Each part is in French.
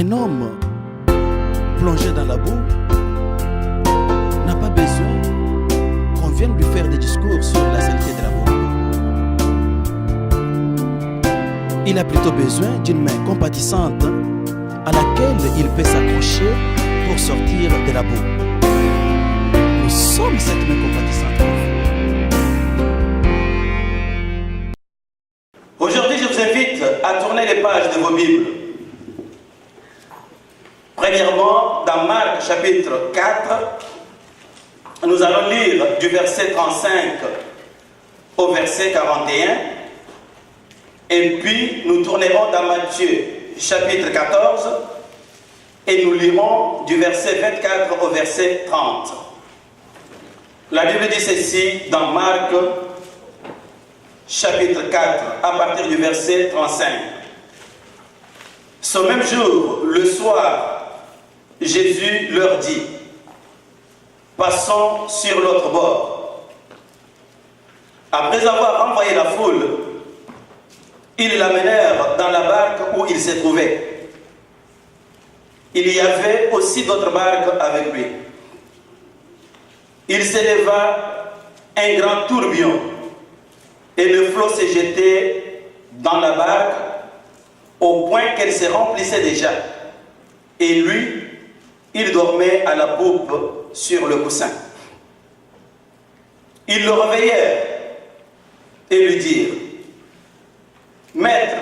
Un homme plongé dans la boue n'a pas besoin qu'on vienne lui faire des discours sur la saleté de la boue. Il a plutôt besoin d'une main compatissante à laquelle il peut s'accrocher pour sortir de la boue. Nous sommes cette main compatissante. Aujourd'hui, je vous invite à tourner les pages de vos Bibles. Premièrement, dans Marc chapitre 4, nous allons lire du verset 35 au verset 41. Et puis, nous tournerons dans Matthieu chapitre 14 et nous lirons du verset 24 au verset 30. La Bible dit ceci dans Marc chapitre 4 à partir du verset 35. Ce même jour, le soir, Jésus leur dit: passons sur l'autre bord. Après avoir envoyé la foule, ils l'amenèrent dans la barque où il se trouvait. Il y avait aussi d'autres barques avec lui. Il s'éleva un grand tourbillon et le flot se jetait dans la barque au point qu'elle se remplissait déjà. Et lui, il dormait à la poupe sur le coussin. Ils le réveillèrent et lui dirent: Maître,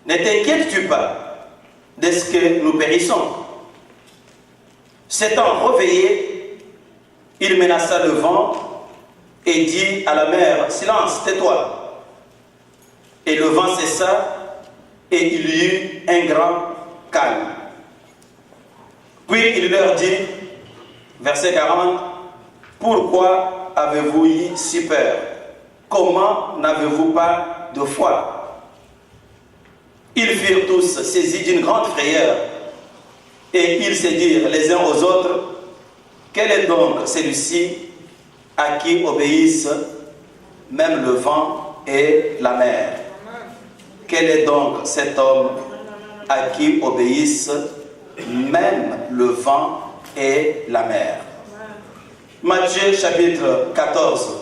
ne t'inquiètes-tu pas de ce que nous périssons? S'étant réveillé, il menaça le vent et dit à la mer: silence, tais-toi. Et le vent cessa et il y eut un grand calme. Puis il leur dit, verset 40, pourquoi avez-vous eu si peur? Comment n'avez-vous pas de foi? Ils furent tous saisis d'une grande frayeur et ils se dirent les uns aux autres: quel est donc celui-ci à qui obéissent même le vent et la mer? Quel est donc cet homme à qui obéissent même le vent et la mer? Matthieu chapitre 14,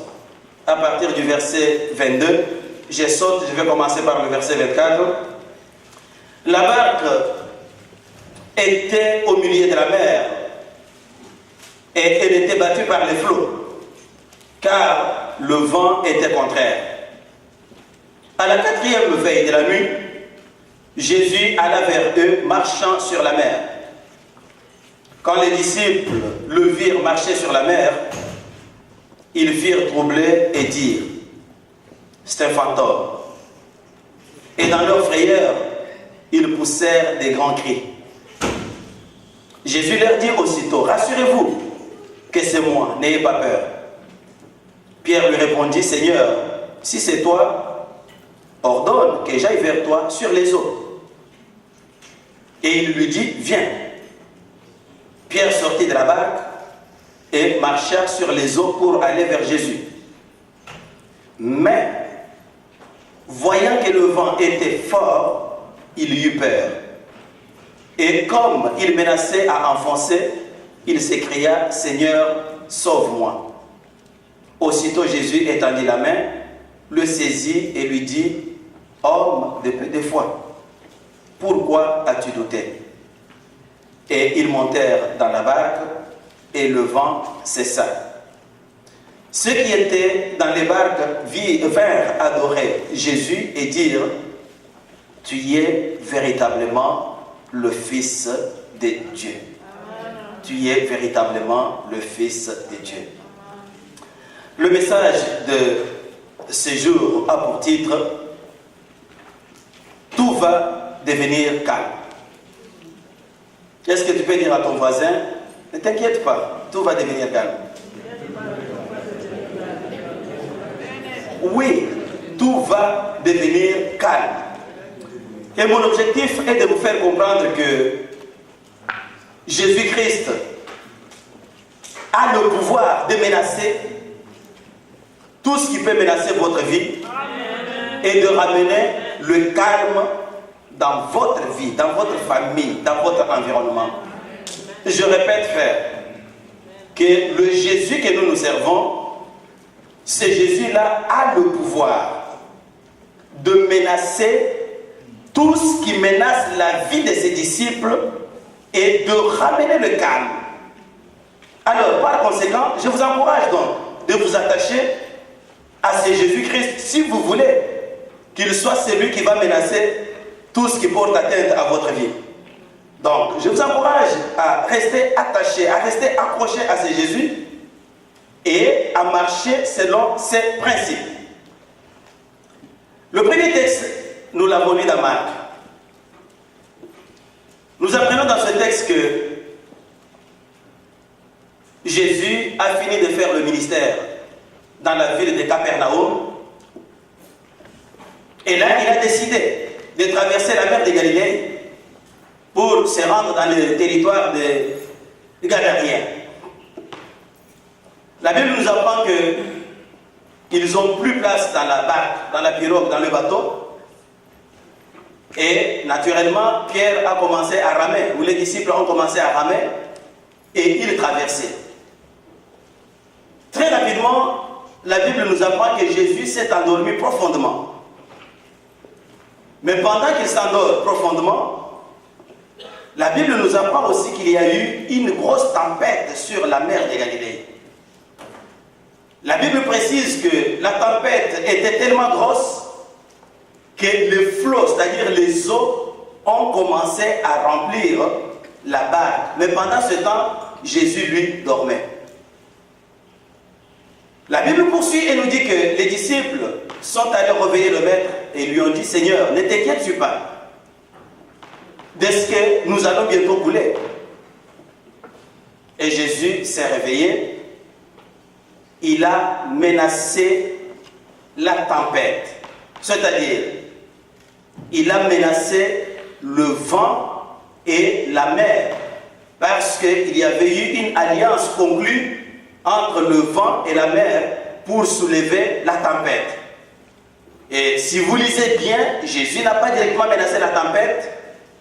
à partir du verset 22, je saute, je vais commencer par le verset 24. La barque était au milieu de la mer et elle était battue par les flots, car le vent était contraire. À la 4e veille de la nuit, Jésus alla vers eux marchant sur la mer. Quand les disciples le virent marcher sur la mer, ils furent troublés et dirent: c'est un fantôme. Et dans leur frayeur, ils poussèrent des grands cris. Jésus leur dit aussitôt: rassurez-vous que c'est moi, n'ayez pas peur. Pierre lui répondit: Seigneur, si c'est toi, ordonne que j'aille vers toi sur les eaux. Et il lui dit: viens. Pierre sortit de la barque et marcha sur les eaux pour aller vers Jésus. Mais, voyant que le vent était fort, il eut peur. Et comme il menaçait à enfoncer, il s'écria: Seigneur, sauve-moi. Aussitôt Jésus étendit la main, le saisit et lui dit: homme de peu de foi, pourquoi as-tu douté? Et ils montèrent dans la barque et le vent cessa. Ceux qui étaient dans les barques vinrent adorer Jésus et dire: tu es véritablement le Fils de Dieu. Tu es véritablement le Fils de Dieu. Le message de ce jour a pour titre: tout va devenir calme. Est-ce que tu peux dire à ton voisin: ne t'inquiète pas, tout va devenir calme? Oui, tout va devenir calme. Et mon objectif est de vous faire comprendre que Jésus-Christ a le pouvoir de menacer tout ce qui peut menacer votre vie et de ramener le calme dans votre vie, dans votre famille, dans votre environnement. Je répète, frère, que le Jésus que nous servons, ce Jésus-là a le pouvoir de menacer tout ce qui menace la vie de ses disciples et de ramener le calme. Alors, par conséquent, je vous encourage donc de vous attacher à ce Jésus-Christ si vous voulez qu'il soit celui qui va menacer tout ce qui porte atteinte à votre vie. Donc, je vous encourage à rester attaché, à rester accroché à ce Jésus et à marcher selon ses principes. Le premier texte, nous l'avons lu dans Marc. Nous apprenons dans ce texte que Jésus a fini de faire le ministère dans la ville de Capernaum. Et là, il a décidé de traverser la mer de Galilée pour se rendre dans le territoire des Gadaréens. La Bible nous apprend qu'ils n'ont plus place dans la barque, dans la pirogue, dans le bateau. Et naturellement, Pierre a commencé à ramer, ou les disciples ont commencé à ramer, et ils traversaient. Très rapidement, la Bible nous apprend que Jésus s'est endormi profondément. Mais pendant qu'il s'endort profondément, la Bible nous apprend aussi qu'il y a eu une grosse tempête sur la mer de Galilée. La Bible précise que la tempête était tellement grosse que les flots, c'est-à-dire les eaux, ont commencé à remplir la barque. Mais pendant ce temps, Jésus, lui, dormait. La Bible poursuit et nous dit que les disciples sont allés réveiller le maître et lui ont dit, Seigneur, ne t'inquiète-tu pas de ce que nous allons bientôt couler. Et Jésus s'est réveillé. Il a menacé la tempête. C'est-à-dire, il a menacé le vent et la mer. Parce qu'il y avait eu une alliance conclue entre le vent et la mer pour soulever la tempête. Et si vous lisez bien, Jésus n'a pas directement menacé la tempête.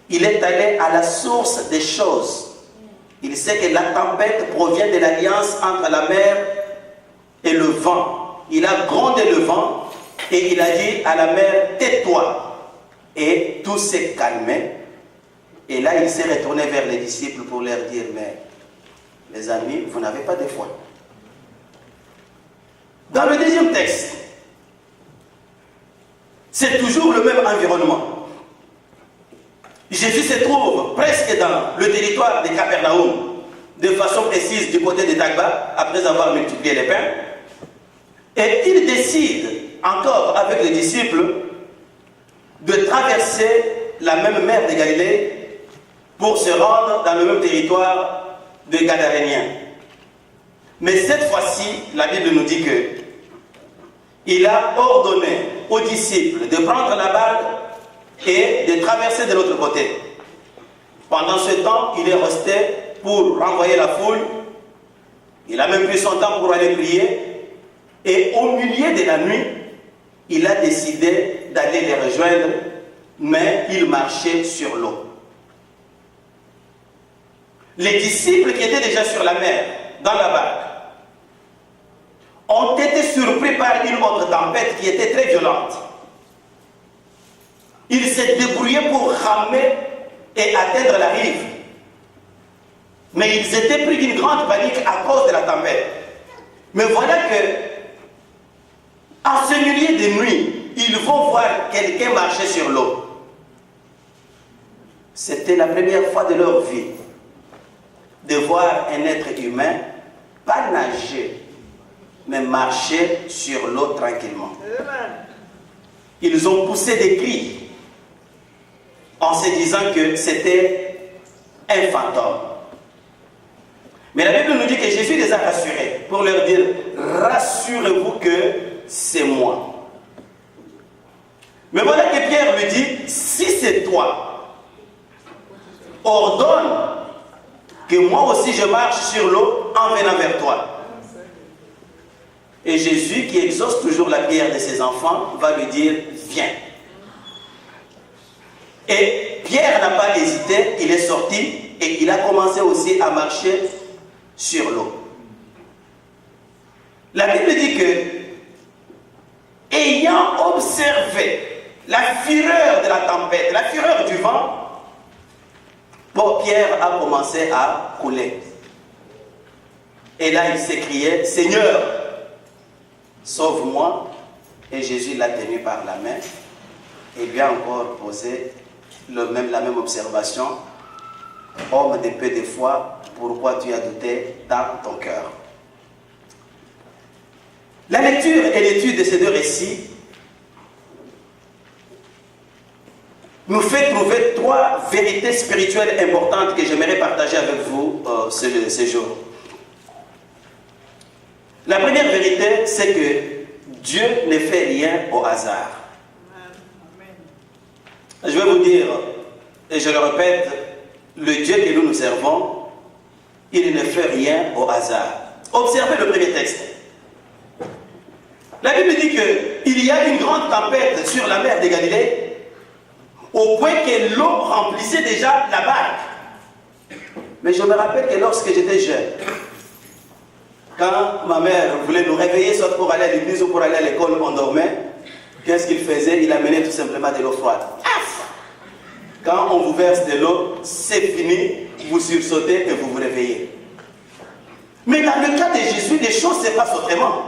Il est allé à la source des choses. Il sait que la tempête provient de l'alliance entre la mer et le vent. Il a grondé le vent et il a dit à la mer, tais-toi. Et tout s'est calmé. Et là, il s'est retourné vers les disciples pour leur dire, mais les amis, vous n'avez pas de foi. Dans le deuxième texte, c'est toujours le même environnement. Jésus se trouve presque dans le territoire de Capernaum, de façon précise du côté de Tagba, après avoir multiplié les pains. Et il décide, encore avec les disciples, de traverser la même mer de Galilée pour se rendre dans le même territoire des Gadaréniens. Mais cette fois-ci, la Bible nous dit que il a ordonné aux disciples de prendre la barque et de traverser de l'autre côté. Pendant ce temps, il est resté pour renvoyer la foule. Il a même pris son temps pour aller prier. Et au milieu de la nuit, il a décidé d'aller les rejoindre, mais il marchait sur l'eau. Les disciples qui étaient déjà sur la mer, dans la barque, ont été surpris par une autre tempête qui était très violente. Ils s'est débrouillés pour ramer et atteindre la rive. Mais ils étaient pris d'une grande panique à cause de la tempête. Mais voilà que, en ce milieu de nuit, ils vont voir quelqu'un marcher sur l'eau. C'était la première fois de leur vie de voir un être humain, pas nager, mais marcher sur l'eau tranquillement. Ils ont poussé des cris en se disant que c'était un fantôme. Mais la Bible nous dit que Jésus les a rassurés pour leur dire, rassurez-vous que c'est moi. Mais voilà que Pierre lui dit, si c'est toi, ordonne que moi aussi je marche sur l'eau en venant vers toi. Et Jésus, qui exauce toujours la prière de ses enfants, va lui dire, viens. Et Pierre n'a pas hésité, il est sorti et il a commencé aussi à marcher sur l'eau. La Bible dit que, ayant observé la fureur de la tempête, la fureur du vent, Pierre a commencé à couler. Et là, il s'écriait, Seigneur, sauve-moi. Et Jésus l'a tenu par la main et lui a encore posé la même observation. Homme de peu de foi, pourquoi tu as douté dans ton cœur? La lecture et l'étude de ces deux récits nous fait trouver trois vérités spirituelles importantes que j'aimerais partager avec vous ce jour. La première vérité, c'est que Dieu ne fait rien au hasard. Je vais vous dire, et je le répète, le Dieu que nous servons, il ne fait rien au hasard. Observez le premier texte. La Bible dit qu'il y a une grande tempête sur la mer de Galilée, au point que l'eau remplissait déjà la barque. Mais je me rappelle que lorsque j'étais jeune, quand ma mère voulait nous réveiller, soit pour aller à l'église ou pour aller à l'école, on dormait, qu'est-ce qu'il faisait? Il amenait tout simplement de l'eau froide. Quand on vous verse de l'eau, c'est fini, vous sursautez et vous vous réveillez. Mais dans le cas de Jésus, les choses se passent autrement.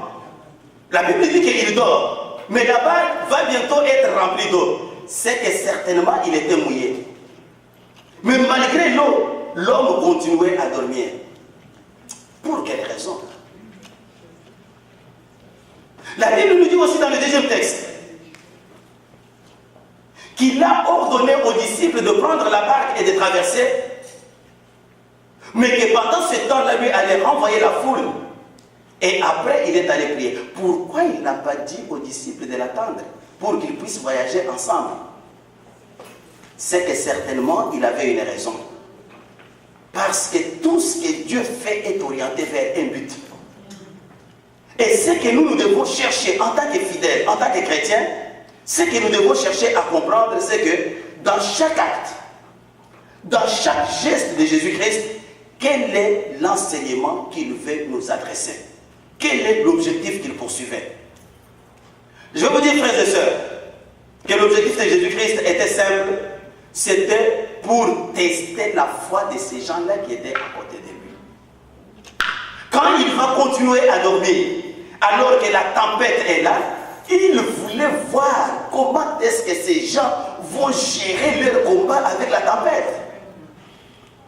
La Bible dit qu'il dort, mais la barque va bientôt être remplie d'eau. C'est que certainement il était mouillé. Mais malgré l'eau, l'homme continuait à dormir. Pour quelle raison? La Bible nous dit aussi dans le deuxième texte qu'il a ordonné aux disciples de prendre la barque et de traverser, mais que pendant ce temps-là, lui allait renvoyer la foule. Et après, il est allé prier. Pourquoi il n'a pas dit aux disciples de l'attendre pour qu'ils puissent voyager ensemble? C'est que certainement, il avait une raison. Parce que tout ce que Dieu fait est orienté vers un but. Et ce que nous devons chercher en tant que fidèles, en tant que chrétiens, ce que nous devons chercher à comprendre, c'est que dans chaque acte, dans chaque geste de Jésus-Christ, quel est l'enseignement qu'il veut nous adresser? Quel est l'objectif qu'il poursuivait? Je vais vous dire, frères et sœurs, que l'objectif de Jésus-Christ était simple. C'était pour tester la foi de ces gens-là qui étaient à côté de lui. Quand il va continuer à dormir, alors que la tempête est là, il voulait voir comment est-ce que ces gens vont gérer leur combat avec la tempête.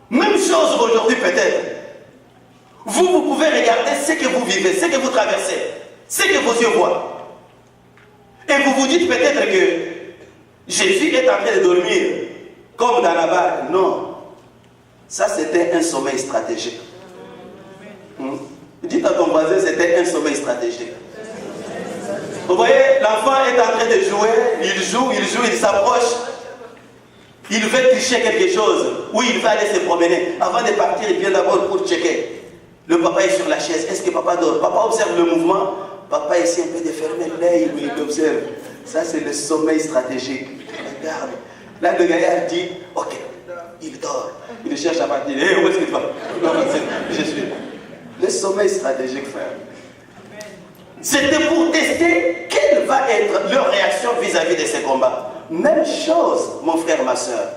Même chose aujourd'hui peut-être. Vous pouvez regarder ce que vous vivez, ce que vous traversez, ce que vos yeux voient. Et vous vous dites peut-être que Jésus est en train de dormir comme dans la barque. Non. Ça, c'était un sommeil stratégique. Dites à ton voisin, c'était un sommeil stratégique. Vous voyez, l'enfant est en train de jouer, il s'approche. Il veut tricher quelque chose, ou il va aller se promener. Avant de partir, il vient d'abord pour checker. Le papa est sur la chaise. Est-ce que papa dort? Papa observe le mouvement. Papa essaie un peu de fermer l'œil, il observe. Ça, c'est le sommeil stratégique. Regarde. Là, le gaillard dit, ok, il dort. Il cherche à partir. Où est-ce qu'il va? Je suis. Le sommeil stratégique, frère. C'était pour tester quelle va être leur réaction vis-à-vis de ces combats. Même chose, mon frère, ma soeur.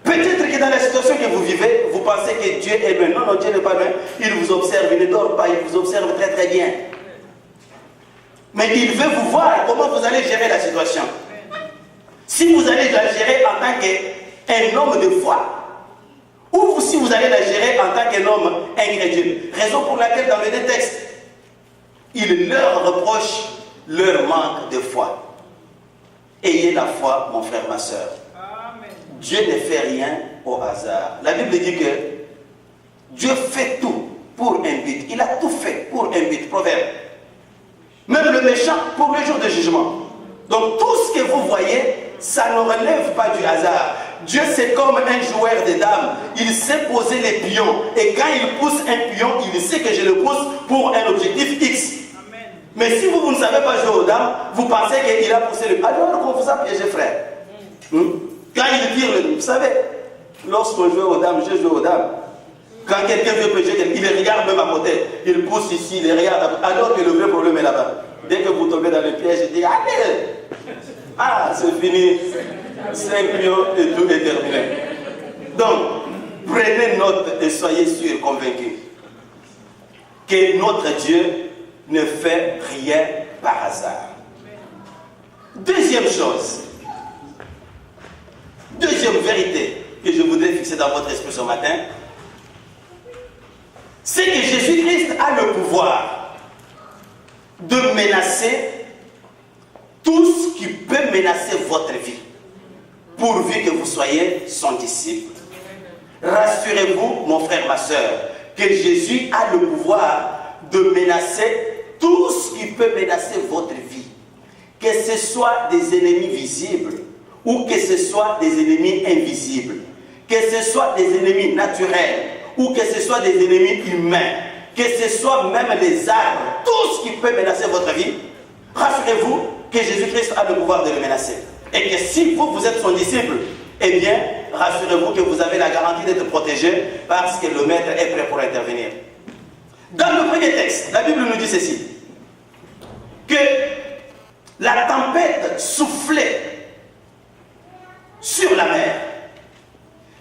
Peut-être que dans la situation que vous vivez, vous pensez que Dieu est loin. Non, non, Dieu n'est pas loin. Il vous observe, il ne dort pas, il vous observe très très bien. Mais il veut vous voir comment vous allez gérer la situation. Si vous allez la gérer en tant qu'un homme de foi, ou si vous allez la gérer en tant qu'un homme incrédule. Raison pour laquelle dans le texte, il leur reproche leur manque de foi. Ayez la foi, mon frère, ma soeur. Dieu ne fait rien au hasard. La Bible dit que Dieu fait tout pour un but. Il a tout fait pour un but. Proverbe. Même le méchant pour le jour de jugement. Donc tout ce que vous voyez, ça ne relève pas du hasard. Dieu, c'est comme un joueur de dames. Il sait poser les pions. Et quand il pousse un pion, il sait que je le pousse pour un objectif X. Amen. Mais si vous ne savez pas jouer aux dames, vous pensez qu'il a poussé le pion. Alors qu'on vous a piégé, frère. Quand il tire vous savez, lorsqu'on joue aux dames, je joue aux dames. Quand quelqu'un veut pêcher, il les regarde même à côté. Il pousse ici, il les regarde, alors que le vrai problème est là-bas. Dès que vous tombez dans le piège, il dit allez. Ah, c'est fini. 5 pions et tout est terminé. Donc, prenez note et soyez sûrs et convaincus que notre Dieu ne fait rien par hasard. Deuxième chose, deuxième vérité que je voudrais fixer dans votre esprit ce matin, c'est que Jésus-Christ a le pouvoir de menacer tout ce qui peut menacer votre vie, pourvu que vous soyez son disciple. Rassurez-vous, mon frère, ma soeur, que Jésus a le pouvoir de menacer tout ce qui peut menacer votre vie. Que ce soit des ennemis visibles ou que ce soit des ennemis invisibles. Que ce soit des ennemis naturels ou que ce soit des ennemis humains. Que ce soit même les arbres. Tout ce qui peut menacer votre vie. Rassurez-vous que Jésus-Christ a le pouvoir de le menacer. Et que si vous êtes son disciple, eh bien, rassurez-vous que vous avez la garantie d'être protégé parce que le Maître est prêt pour intervenir. Dans le premier texte, la Bible nous dit ceci, que la tempête soufflait sur la mer,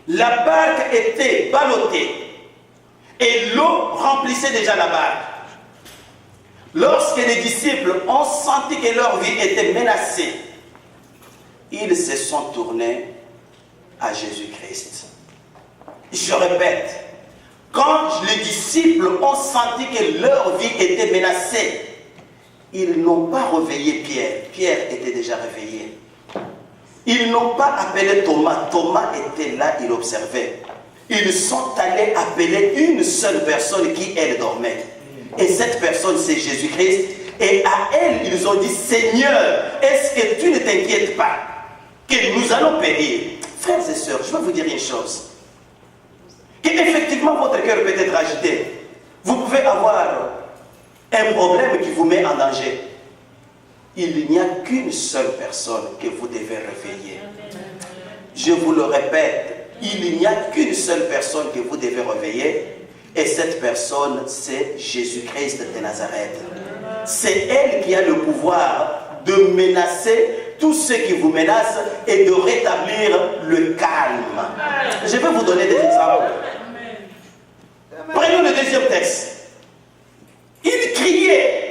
la barque était ballottée et l'eau remplissait déjà la barque. Lorsque les disciples ont senti que leur vie était menacée, ils se sont tournés à Jésus-Christ. Je répète, quand les disciples ont senti que leur vie était menacée, ils n'ont pas réveillé Pierre. Pierre était déjà réveillé. Ils n'ont pas appelé Thomas. Thomas était là, il observait. Ils sont allés appeler une seule personne qui, elle, dormait. Et cette personne, c'est Jésus-Christ. Et à elle, ils ont dit, Seigneur, est-ce que tu ne t'inquiètes pas que nous allons périr? Frères et sœurs, je vais vous dire une chose. Qu'effectivement, votre cœur peut être agité. Vous pouvez avoir un problème qui vous met en danger. Il n'y a qu'une seule personne que vous devez réveiller. Je vous le répète, il n'y a qu'une seule personne que vous devez réveiller. Et cette personne, c'est Jésus-Christ de Nazareth. C'est elle qui a le pouvoir de menacer tous ceux qui vous menacent et de rétablir le calme. Je vais vous donner des exemples. Prenons le deuxième texte. Il criait,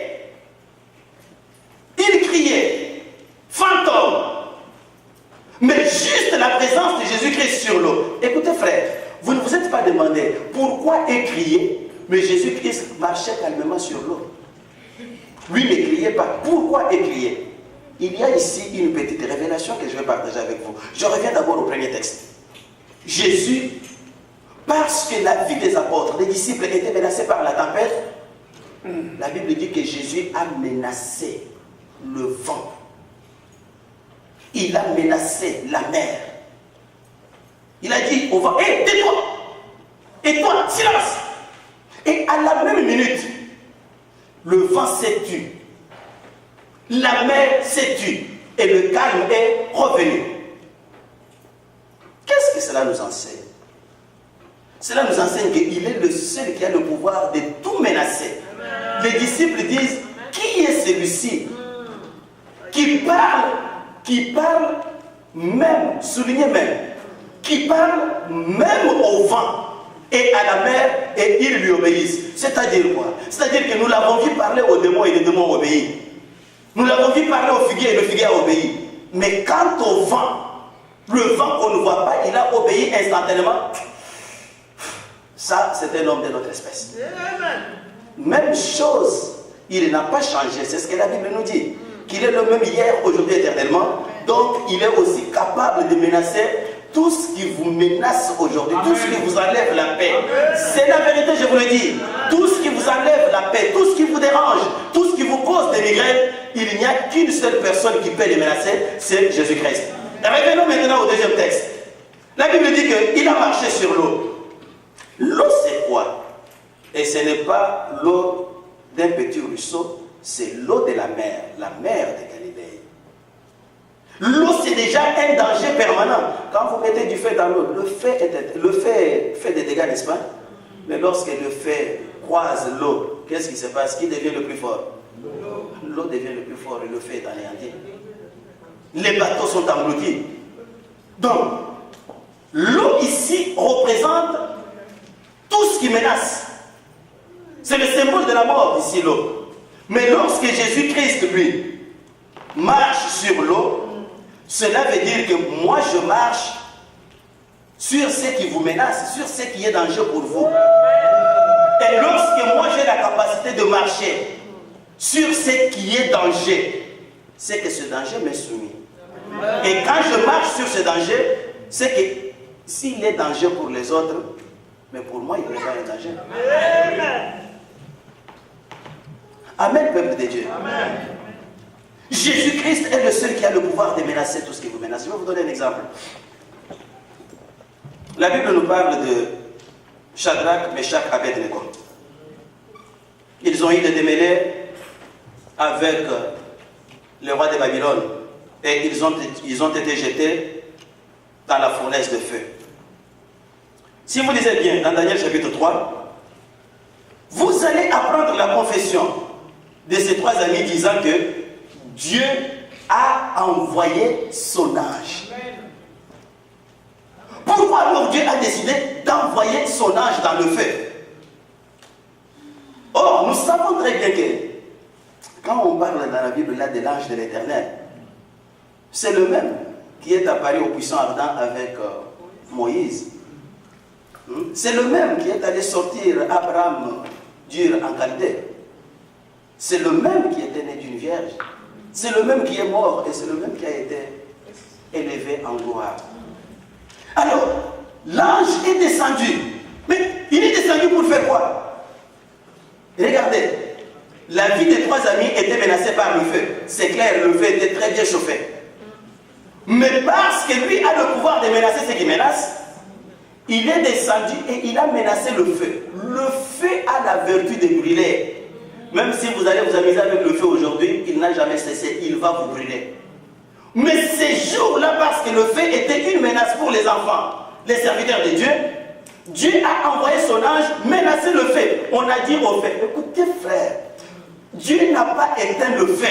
fantôme. Mais juste la présence de Jésus-Christ sur l'eau. Écoutez frère, vous ne vous êtes pas demandé pourquoi il criait, mais Jésus-Christ marchait calmement sur l'eau. Lui ne criait pas. Pourquoi il criait? Il y a ici une petite révélation que je vais partager avec vous. Je reviens d'abord au premier texte. Jésus, parce que la vie des apôtres, des disciples étaient menacés par la tempête, la Bible dit que Jésus a menacé le vent. Il a menacé la mer. Il a dit au vent, hé, tais-toi! Et toi, silence! Et à la même minute, le vent s'est tu. La mer s'est tue. Et le calme est revenu. Qu'est-ce que cela nous enseigne? Cela nous enseigne qu'il est le seul qui a le pouvoir de tout menacer. Les disciples disent, qui est celui-ci qui parle même, soulignez même, qui parle même au vent et à la mer et ils lui obéissent. C'est-à-dire quoi? C'est-à-dire que nous l'avons vu parler aux démons et les démons obéissent. Nous l'avons vu parler au figuier et le figuier a obéi. Mais quant au vent, le vent qu'on ne voit pas, il a obéi instantanément. Ça, c'est un homme de notre espèce. Même chose, il n'a pas changé. C'est ce que la Bible nous dit. Qu'il est le même hier, aujourd'hui, éternellement. Donc, il est aussi capable de menacer tout ce qui vous menace aujourd'hui, tout ce qui vous enlève la paix. C'est la vérité, je vous le dis. Tout ce qui vous enlève la paix, tout ce qui vous dérange, tout ce qui vous cause des migraines, il n'y a qu'une seule personne qui peut les menacer, c'est Jésus-Christ. Revenons maintenant au deuxième texte. La Bible dit qu'il a marché sur l'eau. L'eau, c'est quoi? Et ce n'est pas l'eau d'un petit ruisseau, c'est l'eau de la mer de Galilée. L'eau, c'est déjà un danger permanent. Quand vous mettez du feu dans l'eau, le feu fait des dégâts, n'est-ce pas? Mais lorsque le feu croise l'eau, qu'est-ce qui se passe? Qui devient le plus fort? L'eau devient le plus fort et le feu est anéanti. Les bateaux sont engloutis. Donc, l'eau ici représente tout ce qui menace. C'est le symbole de la mort ici, l'eau. Mais lorsque Jésus-Christ, lui, marche sur l'eau, cela veut dire que moi je marche sur ce qui vous menace, sur ce qui est danger pour vous. Et lorsque moi j'ai la capacité de marcher sur ce qui est danger, c'est que ce danger m'est soumis. Et quand je marche sur ce danger, c'est que s'il est danger pour les autres, mais pour moi il n'est pas un danger. Amen, peuple de Dieu. Amen. Jésus-Christ est le seul qui a le pouvoir de menacer tout ce qui vous menace. Je vais vous donner un exemple. La Bible nous parle de Shadrach, Meshach, Abednego. Ils ont eu des démêlés avec le roi de Babylone et ils ont été jetés dans la fournaise de feu. Si vous lisez bien dans Daniel chapitre 3, vous allez apprendre la confession de ces trois amis disant que Dieu a envoyé son ange. Pourquoi alors Dieu a décidé d'envoyer son ange dans le feu? Or, nous savons très bien que quand on parle dans la Bible là de l'ange de l'Éternel, c'est le même qui est apparu au puissant ardent avec Moïse. C'est le même qui est allé sortir Abraham d'Ur en Chaldée. C'est le même qui était né d'une vierge. C'est le même qui est mort et c'est le même qui a été élevé en gloire. Alors, l'ange est descendu. Mais il est descendu pour faire quoi? Regardez, la vie des trois amis était menacée par le feu. C'est clair, le feu était très bien chauffé. Mais parce que lui a le pouvoir de menacer ce qui menace, il est descendu et il a menacé le feu. Le feu a la vertu de brûler. Même si vous allez vous amuser avec le feu aujourd'hui, il n'a jamais cessé, il va vous brûler. Mais ces jours-là, parce que le feu était une menace pour les enfants, les serviteurs de Dieu, Dieu a envoyé son ange menacer le feu. On a dit au feu, écoutez frère, Dieu n'a pas éteint le feu.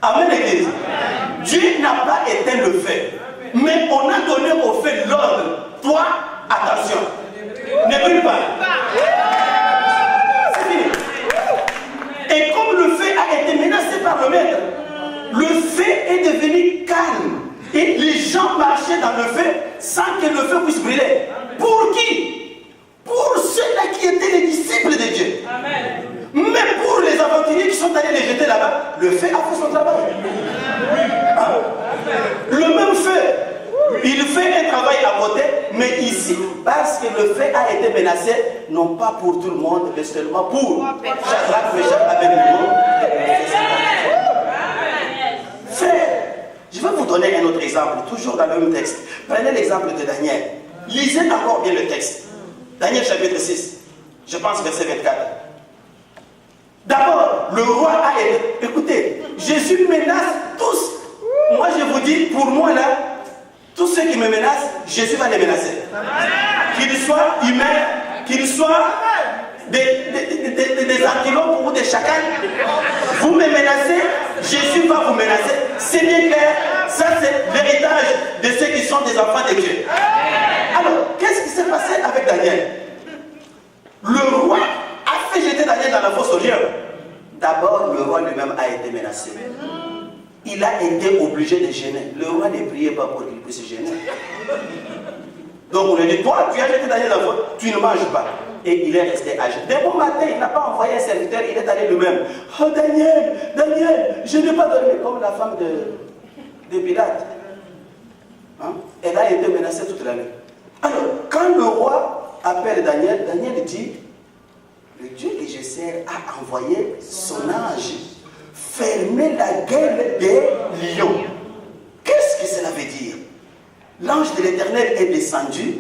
Amen, l'église. Dieu n'a pas éteint le feu. Mais on a donné au feu l'ordre. Toi, attention, ne brûle pas. Et comme le feu a été menacé par le maître, le feu est devenu calme. Et les gens marchaient dans le feu sans que le feu puisse brûler. Pour qui? Pour ceux-là qui étaient les disciples de Dieu. Amen. Mais pour les aventuriers qui sont allés les jeter là-bas, le feu a fait son travail. Hein? Le même feu, il fait un travail à côté, mais ici, parce que le feu a été menacé, non pas pour tout le monde, mais seulement pour Shadrach, Meshach, Abednego. Je vais vous donner un autre exemple, toujours dans le même texte. Prenez l'exemple de Daniel. Lisez encore bien le texte. Daniel chapitre 6, je pense verset 24. D'abord, le roi a été... Écoutez, Jésus menace tous. Moi je vous dis, pour moi là, tous ceux qui me menacent, Jésus va les menacer. Qu'ils soient humains, qu'ils soient des antilopes ou des chacals. Vous me menacez, Jésus va vous menacer. C'est bien clair, ça c'est l'héritage de ceux qui sont des enfants de Dieu. Alors, qu'est-ce qui s'est passé avec Daniel? Le roi a fait jeter Daniel dans la fosse aux lions. D'abord, le roi lui-même a été menacé. Il a été obligé de gêner. Le roi ne priait pas pour qu'il puisse gêner. Donc on lui dit, toi, tu as jeté Daniel dans la fosse, tu ne manges pas. Et il est resté âgé. Dès bon matin, il n'a pas envoyé un serviteur, il est allé lui-même. Oh Daniel, Daniel, je n'ai pas dormi comme la femme de Pilate. Hein? Elle a été menacée toute la nuit. Alors, quand le roi appelle Daniel, Daniel dit, le Dieu que je sers a envoyé son ange fermer la gueule des lions. Qu'est-ce que cela veut dire? L'ange de l'Éternel est descendu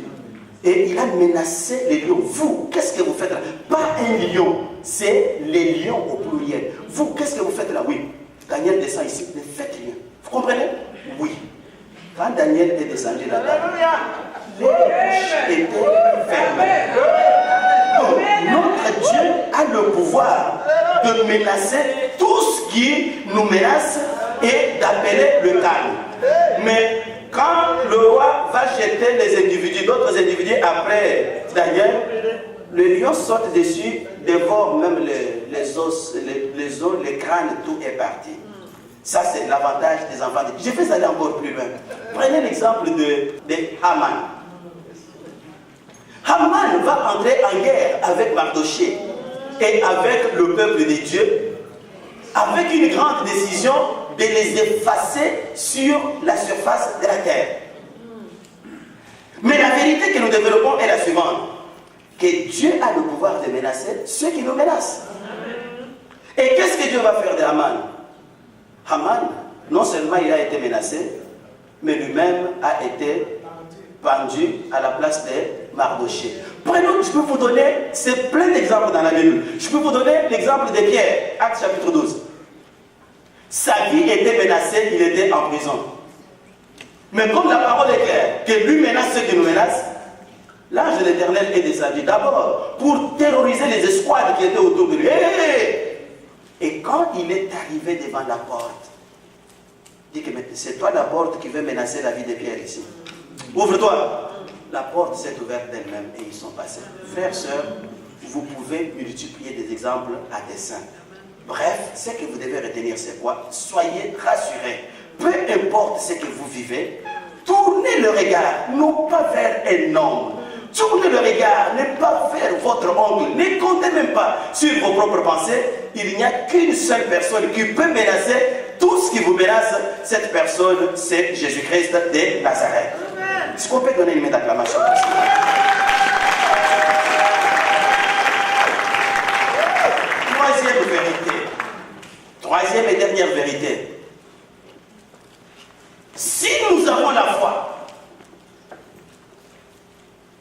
et il a menacé les lions. Vous, qu'est-ce que vous faites là? Pas un lion, c'est les lions au pluriel. Vous, qu'est-ce que vous faites là? Oui. Daniel descend ici, ne faites rien. Vous comprenez? Oui. Quand Daniel est descendu là-bas, les bouches étaient fermées. Donc, notre Dieu a le pouvoir de menacer tout ce qui nous menace et d'appeler le calme. Mais quand le roi va jeter les individus, d'autres individus après Daniel, le lion saute dessus, dévore même les os, les crânes, tout est parti. Ça, c'est l'avantage des enfants. Je vais aller encore plus loin. Prenez l'exemple de Haman. Haman va entrer en guerre avec Mardochée et avec le peuple de Dieu, avec une grande décision de les effacer sur la surface de la terre. Mais la vérité que nous développons est la suivante, que Dieu a le pouvoir de menacer ceux qui nous menacent. Et qu'est-ce que Dieu va faire de Haman? Haman, non seulement il a été menacé, mais lui-même a été pendu à la place de Mardochée. Prenons, je peux vous donner, c'est plein d'exemples dans la Bible. Je peux vous donner l'exemple de Pierre, Actes chapitre 12. Sa vie était menacée, il était en prison. Mais comme la parole est claire, que lui menace ceux qui nous menacent, l'ange de l'Éternel est descendu d'abord pour terroriser les escouades qui étaient autour de lui. Et quand il est arrivé devant la porte, il dit que c'est toi la porte qui veut menacer la vie de Pierre ici. Ouvre-toi. La porte s'est ouverte d'elle-même et ils sont passés. Frères, sœurs, vous pouvez multiplier des exemples à dessein. Bref, ce que vous devez retenir, c'est quoi? Soyez rassurés. Peu importe ce que vous vivez, tournez le regard, non pas vers un homme. Tournez le regard, ne pas vers votre ongle. Ne comptez même pas sur vos propres pensées. Il n'y a qu'une seule personne qui peut menacer tout ce qui vous menace. Cette personne, c'est Jésus-Christ de Nazareth. Est-ce qu'on peut donner une main d'acclamation? Troisième vérité. Troisième et dernière vérité. Si nous avons la foi,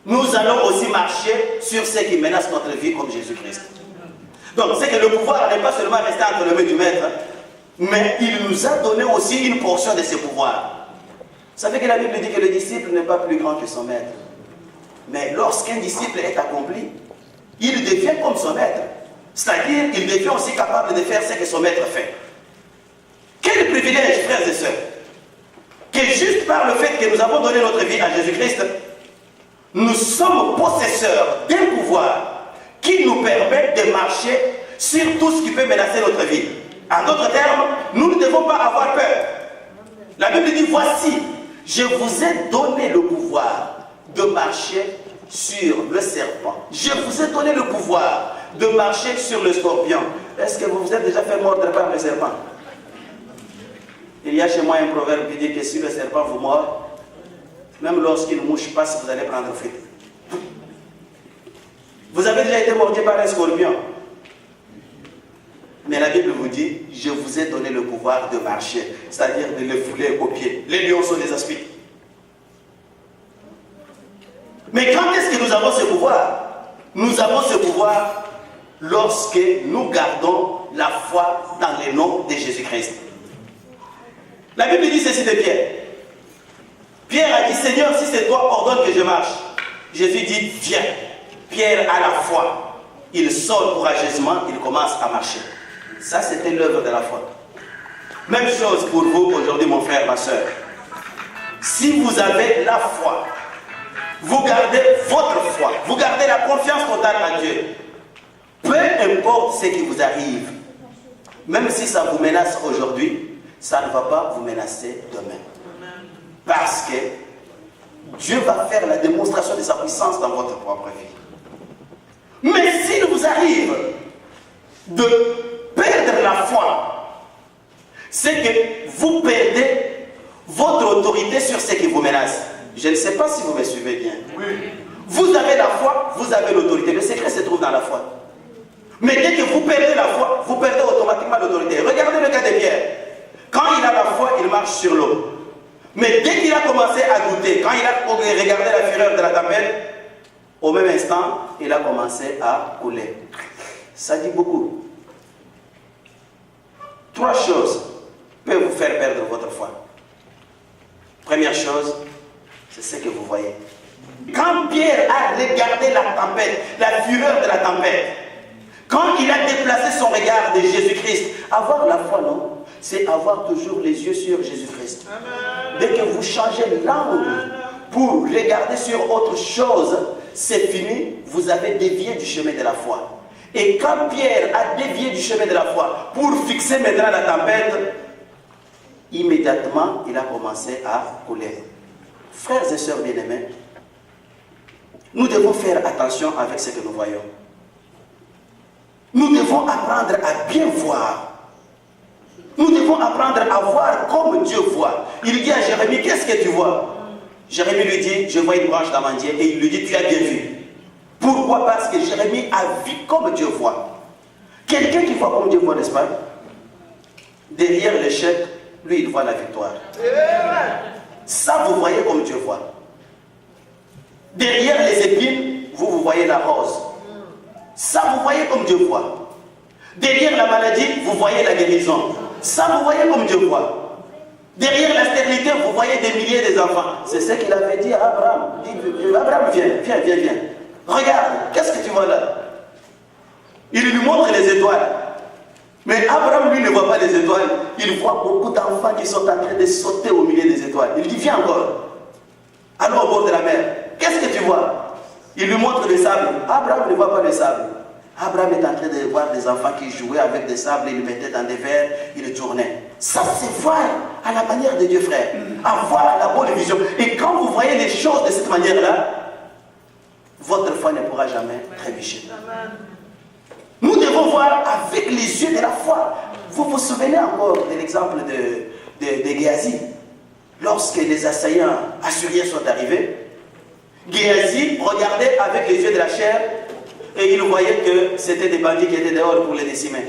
nous allons aussi marcher sur ce qui menace notre vie comme Jésus-Christ. Donc, c'est que le pouvoir n'est pas seulement resté entre les mains du maître, mais il nous a donné aussi une portion de ce pouvoir. Vous savez que la Bible dit que le disciple n'est pas plus grand que son maître. Mais lorsqu'un disciple est accompli, il devient comme son maître. C'est-à-dire qu'il devient aussi capable de faire ce que son maître fait. Quel privilège, frères et sœurs, que juste par le fait que nous avons donné notre vie à Jésus-Christ, nous sommes possesseurs d'un pouvoir qui nous permet de marcher sur tout ce qui peut menacer notre vie. En d'autres termes, nous ne devons pas avoir peur. La Bible dit, voici, je vous ai donné le pouvoir de marcher sur le serpent. Je vous ai donné le pouvoir de marcher sur le scorpion. Est-ce que vous vous êtes déjà fait mordre par le serpent? Il y a chez moi un proverbe qui dit que si le serpent vous mord, même lorsqu'une mouche passe, vous allez prendre fuite. Vous avez déjà été mordu par un scorpion. Mais la Bible vous dit, je vous ai donné le pouvoir de marcher, c'est-à-dire de le fouler aux pieds. Les lions sont des aspics. Mais quand est-ce que nous avons ce pouvoir? Nous avons ce pouvoir lorsque nous gardons la foi dans le nom de Jésus-Christ. La Bible dit ceci de Pierre. Pierre a dit, Seigneur, si c'est toi, ordonne que je marche. Jésus dit, viens. Pierre a la foi. Il sort courageusement, il commence à marcher. Ça, c'était l'œuvre de la foi. Même chose pour vous aujourd'hui, mon frère, ma soeur. Si vous avez la foi, vous gardez votre foi, vous gardez la confiance totale en Dieu, peu importe ce qui vous arrive, même si ça vous menace aujourd'hui, ça ne va pas vous menacer demain. Parce que Dieu va faire la démonstration de sa puissance dans votre propre vie. Mais s'il vous arrive de perdre la foi, c'est que vous perdez votre autorité sur ce qui vous menace. Je ne sais pas si vous me suivez bien. Oui. Vous avez la foi, vous avez l'autorité. Le secret se trouve dans la foi. Mais dès que vous perdez la foi, vous perdez automatiquement l'autorité. Regardez le cas de Pierre. Quand il a la foi, il marche sur l'eau. Mais dès qu'il a commencé à douter, quand il a regardé la fureur de la tempête, au même instant, il a commencé à couler. Ça dit beaucoup. Trois choses. peut vous faire perdre votre foi? Première chose, c'est ce que vous voyez. Quand Pierre a regardé la tempête, la fureur de la tempête, quand il a déplacé son regard de Jésus-Christ, avoir la foi, non? C'est avoir toujours les yeux sur Jésus-Christ. Dès que vous changez l'angle pour regarder sur autre chose, c'est fini, vous avez dévié du chemin de la foi. Et quand Pierre a dévié du chemin de la foi pour fixer maintenant la tempête, immédiatement, il a commencé à couler. Frères et sœurs bien-aimés, nous devons faire attention avec ce que nous voyons. Nous devons apprendre à bien voir. Nous devons apprendre à voir comme Dieu voit. Il dit à Jérémie, qu'est-ce que tu vois? Jérémie lui dit, je vois une branche d'amandier. Et il lui dit, tu as bien vu. Pourquoi? Parce que Jérémie a vu comme Dieu voit. Quelqu'un qui voit comme Dieu voit, n'est-ce pas? Derrière l'échec, lui, il voit la victoire. Ça, vous voyez comme Dieu voit. Derrière les épines, vous voyez la rose. Ça, vous voyez comme Dieu voit. Derrière la maladie, vous voyez la guérison. Ça, vous voyez comme Dieu voit. Derrière la stérilité, vous voyez des milliers d'enfants. C'est ce qu'il avait dit à Abraham. Abraham, viens. Regarde, qu'est-ce que tu vois là? Il lui montre les étoiles. Mais Abraham, lui, ne voit pas les étoiles. Il voit beaucoup d'enfants qui sont en train de sauter au milieu des étoiles. Il dit, viens encore. Allons au bord de la mer. Qu'est-ce que tu vois? Il lui montre le sable. Abraham ne voit pas le sable. Abraham est en train de voir des enfants qui jouaient avec des sables, ils le mettaient dans des verres, ils le tournaient. Ça, c'est voir à la manière de Dieu, frère. Avoir la bonne vision. Et quand vous voyez les choses de cette manière-là, votre foi ne pourra jamais trébucher. Nous devons voir avec les yeux de la foi. Vous vous souvenez encore de l'exemple de Géasi? Lorsque les assaillants assyriens sont arrivés, Géasi regardait avec les yeux de la chair et il voyait que c'était des bandits qui étaient dehors pour les décimer.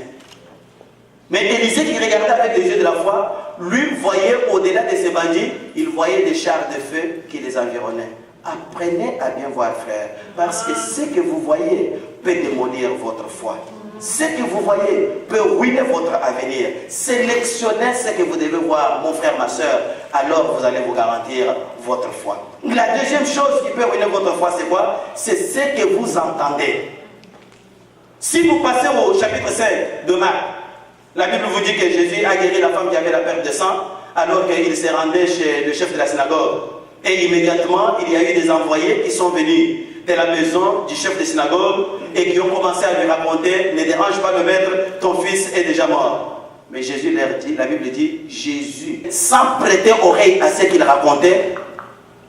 Mais Élisée qui regardait avec les yeux de la foi, lui voyait au-delà de ces bandits, il voyait des chars de feu qui les environnaient. Apprenez à bien voir, frère, parce que ce que vous voyez peut démolir votre foi. Ce que vous voyez peut ruiner votre avenir. Sélectionnez ce que vous devez voir, mon frère, ma soeur, alors vous allez vous garantir votre foi. La deuxième chose qui peut ruiner votre foi, c'est quoi? C'est ce que vous entendez. Si vous passez au chapitre 5 de Marc, la Bible vous dit que Jésus a guéri la femme qui avait la perte de sang, alors qu'il s'est rendu chez le chef de la synagogue. Et immédiatement, il y a eu des envoyés qui sont venus de la maison du chef de synagogue et qui ont commencé à lui raconter, ne dérange pas le maître, ton fils est déjà mort. Mais Jésus leur dit, la Bible dit, Jésus, sans prêter oreille à ce qu'il racontait,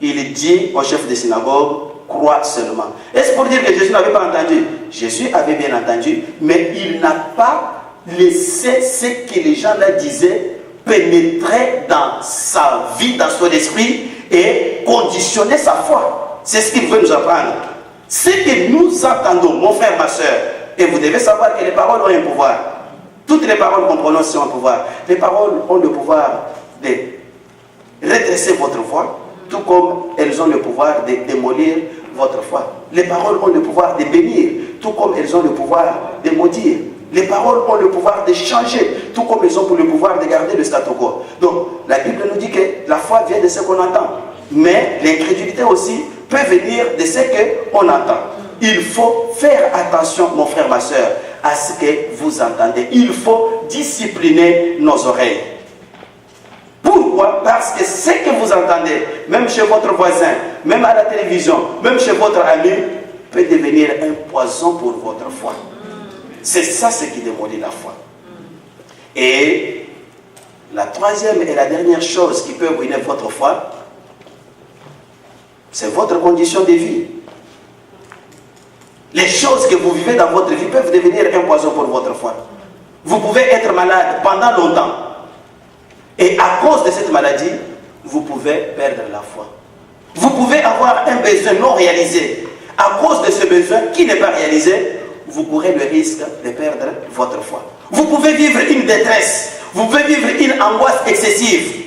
il dit au chef de synagogue, crois seulement. Est-ce pour dire que Jésus n'avait pas entendu? Jésus avait bien entendu, mais il n'a pas laissé ce que les gens là disaient pénétrer dans sa vie, dans son esprit et conditionner sa foi. C'est ce qu'il veut nous apprendre. Ce que nous entendons, mon frère, ma soeur, et vous devez savoir que les paroles ont un pouvoir. Toutes les paroles qu'on prononce ont un pouvoir. Les paroles ont le pouvoir de redresser votre foi, tout comme elles ont le pouvoir de démolir votre foi. Les paroles ont le pouvoir de bénir, tout comme elles ont le pouvoir de maudire. Les paroles ont le pouvoir de changer, tout comme elles ont pour le pouvoir de garder le statu quo. Donc, la Bible nous dit que la foi vient de ce qu'on entend. Mais l'incrédulité aussi peut venir de ce qu'on entend. Il faut faire attention, mon frère, ma soeur, à ce que vous entendez. Il faut discipliner nos oreilles. Pourquoi? Parce que ce que vous entendez, même chez votre voisin, même à la télévision, même chez votre ami, peut devenir un poison pour votre foi. C'est ça ce qui démolit la foi. Et la troisième et la dernière chose qui peut ruiner votre foi, c'est votre condition de vie. Les choses que vous vivez dans votre vie peuvent devenir un poison pour votre foi. Vous pouvez être malade pendant longtemps. Et à cause de cette maladie, vous pouvez perdre la foi. Vous pouvez avoir un besoin non réalisé. À cause de ce besoin qui n'est pas réalisé, vous courez le risque de perdre votre foi. Vous pouvez vivre une détresse. Vous pouvez vivre une angoisse excessive.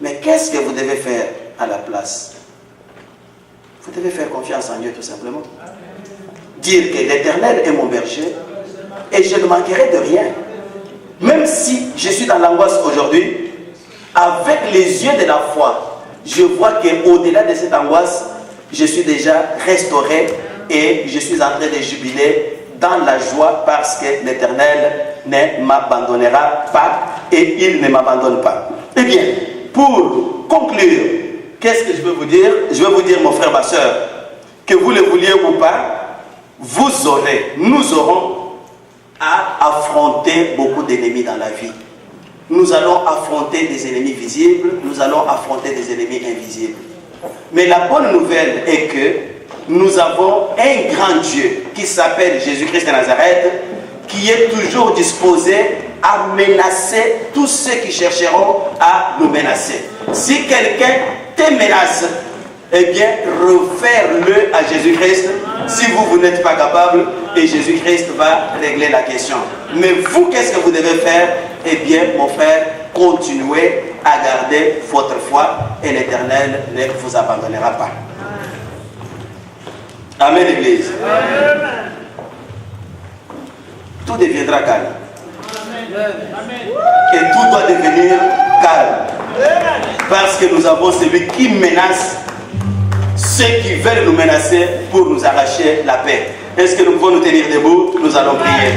Mais qu'est-ce que vous devez faire à la place? Vous devez faire confiance en Dieu tout simplement. Dire que l'Éternel est mon berger et je ne manquerai de rien. Même si je suis dans l'angoisse aujourd'hui, avec les yeux de la foi, je vois qu'au-delà de cette angoisse, je suis déjà restauré et je suis en train de jubiler dans la joie parce que l'Éternel ne m'abandonnera pas et il ne m'abandonne pas. Eh bien, pour conclure, qu'est-ce que je veux vous dire? Je veux vous dire, mon frère, ma soeur, que vous le vouliez ou pas, nous aurons à affronter beaucoup d'ennemis dans la vie. Nous allons affronter des ennemis visibles, nous allons affronter des ennemis invisibles. Mais la bonne nouvelle est que nous avons un grand Dieu qui s'appelle Jésus-Christ de Nazareth, qui est toujours disposé à menacer tous ceux qui chercheront à nous menacer. Si quelqu'un te menace, eh bien, refère-le à Jésus-Christ si vous n'êtes pas capable, et Jésus-Christ va régler la question. Mais vous, qu'est-ce que vous devez faire? Eh bien, mon frère, continuez à garder votre foi et l'Éternel ne vous abandonnera pas. Amen, l'Église. Tout deviendra calme. Et tout doit devenir calme. Parce que nous avons celui qui menace ceux qui veulent nous menacer pour nous arracher la paix. Est-ce que nous pouvons nous tenir debout? Nous allons prier.